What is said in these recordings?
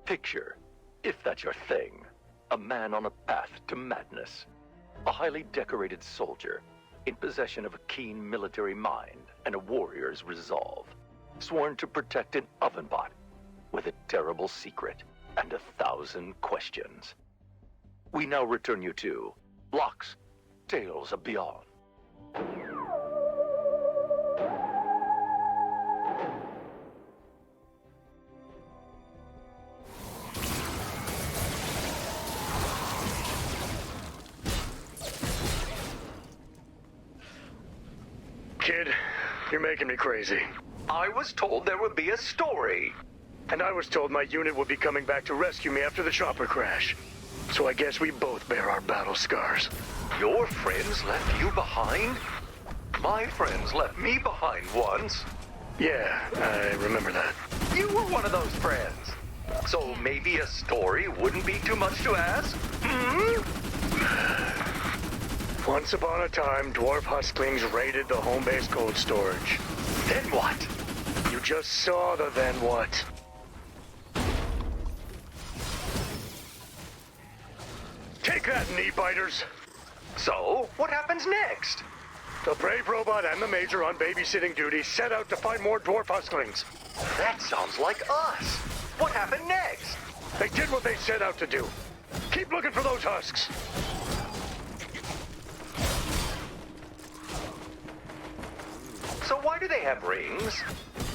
Picture, if that's your thing, a man on a path to madness. A highly decorated soldier, in possession of a keen military mind and a warrior's resolve. Sworn to protect an oven bot with a terrible secret and 1,000 questions. We now return you to Locke's Tales of Beyond. Kid, you're making me crazy. I was told there would be a story. And I was told my unit would be coming back to rescue me after the chopper crash. So I guess we both bear our battle scars. Your friends left you behind? My friends left me behind once. Yeah, I remember that. You were one of those friends. So maybe a story wouldn't be too much to ask? Once upon a time, dwarf husklings raided the home base cold storage. Then what? You just saw the then what. Take that, knee biters. So, what happens next? The brave robot and the major on babysitting duty set out to find more dwarf husklings. That sounds like us. What happened next? They did what they set out to do. Keep looking for those husks. So why do they have rings?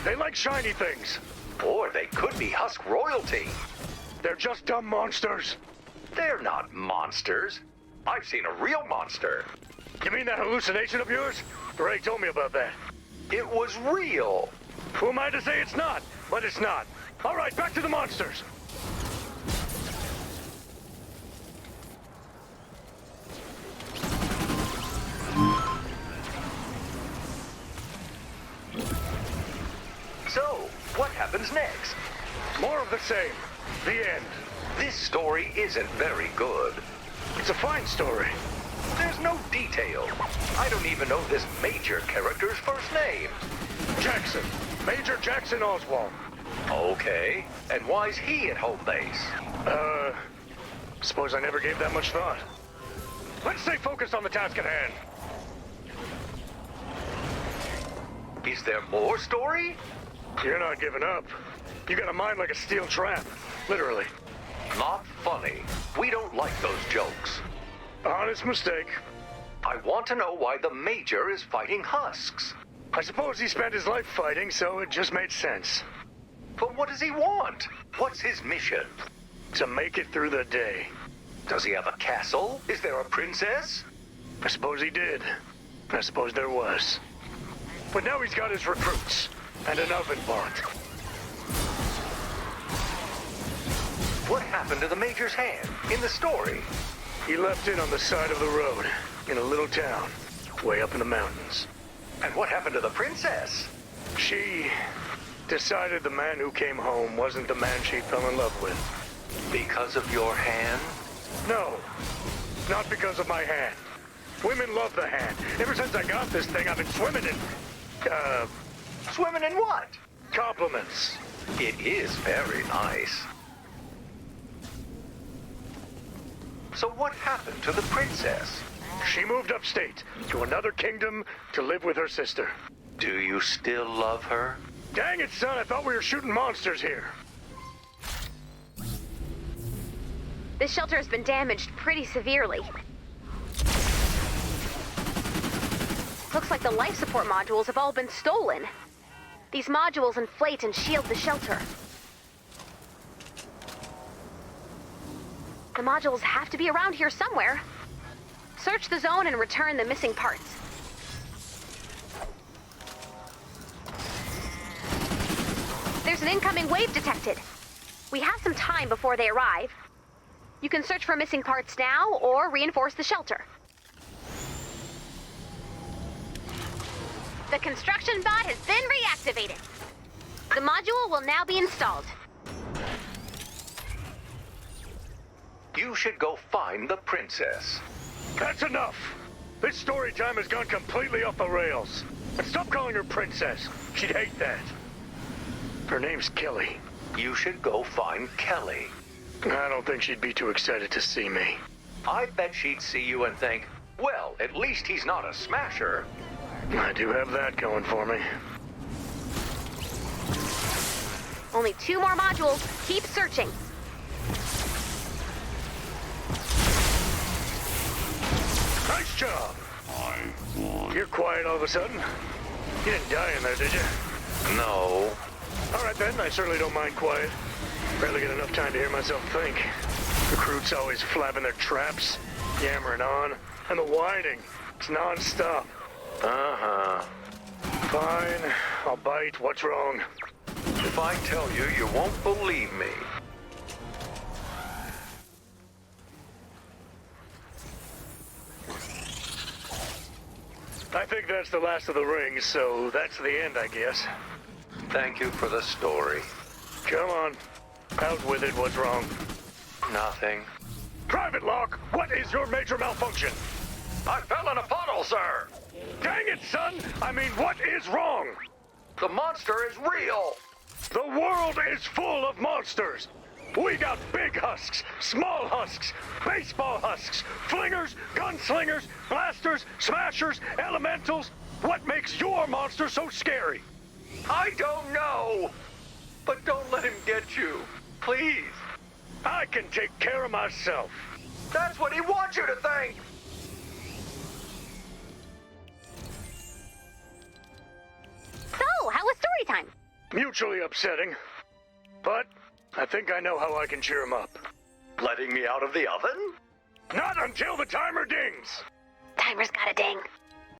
They like shiny things. Or they could be husk royalty. They're just dumb monsters. They're not monsters. I've seen a real monster. You mean that hallucination of yours? Ray told me about that. It was real. Who am I to say it's not? But it's not. All right, back to the monsters. So, what happens next? More of the same. The end. This story isn't very good. It's a fine story. There's no detail. I don't even know this major character's first name. Jackson. Major Jackson Oswald. Okay, and why's he at home base? Suppose I never gave that much thought. Let's stay focused on the task at hand. Is there more story? You're not giving up. You got a mind like a steel trap. Literally. Not funny. We don't like those jokes. Honest mistake. I want to know why the Major is fighting husks. I suppose he spent his life fighting, so it just made sense. But what does he want? What's his mission? To make it through the day. Does he have a castle? Is there a princess? I suppose he did. I suppose there was. But now he's got his recruits. And an oven bot. What happened to the Major's hand in the story? He left it on the side of the road, in a little town, way up in the mountains. And what happened to the princess? She decided the man who came home wasn't the man she fell in love with. Because of your hand? No, not because of my hand. Women love the hand. Ever since I got this thing, I've been swimming in, Swimming in what? compliments. It is very nice. So what happened to the princess? She moved upstate to another kingdom to live with her sister. Do you still love her? Dang it, son, I thought we were shooting monsters here. This shelter has been damaged pretty severely. Looks like the life support modules have all been stolen. These modules inflate and shield the shelter. The modules have to be around here somewhere. Search the zone and return the missing parts. There's an incoming wave detected. We have some time before they arrive. You can search for missing parts now or reinforce the shelter. The construction bot has been reactivated. The module will now be installed. You should go find the princess. That's enough. This story time has gone completely off the rails. And stop calling her princess. She'd hate that. Her name's Kelly. You should go find Kelly. I don't think she'd be too excited to see me. I bet she'd see you and think, well, at least he's not a smasher. I do have that going for me. Only 2 more modules. Keep searching. Nice job. You're quiet all of a sudden. You didn't die in there, did you? No. All right then, I certainly don't mind quiet. Barely get enough time to hear myself think. Recruits always flapping their traps, yammering on, and the whining. It's non-stop. Uh-huh. Fine, I'll bite. What's wrong? If I tell you, you won't believe me. I think that's the last of the rings, so that's the end, I guess. Thank you for the story. Come on. Out with it. What's wrong? Nothing. Private Locke, what is your major malfunction? I fell in a puddle, sir. Dang it, son! I mean, what is wrong? The monster is real. The world is full of monsters! We got big husks, small husks, baseball husks, flingers, gunslingers, blasters, smashers, elementals. What makes your monster so scary? I don't know. But don't let him get you. Please. I can take care of myself. That's what he wants you to think. So, how was story time? Mutually upsetting. But I think I know how I can cheer him up. Letting me out of the oven? Not until the timer dings! Timer's gotta ding.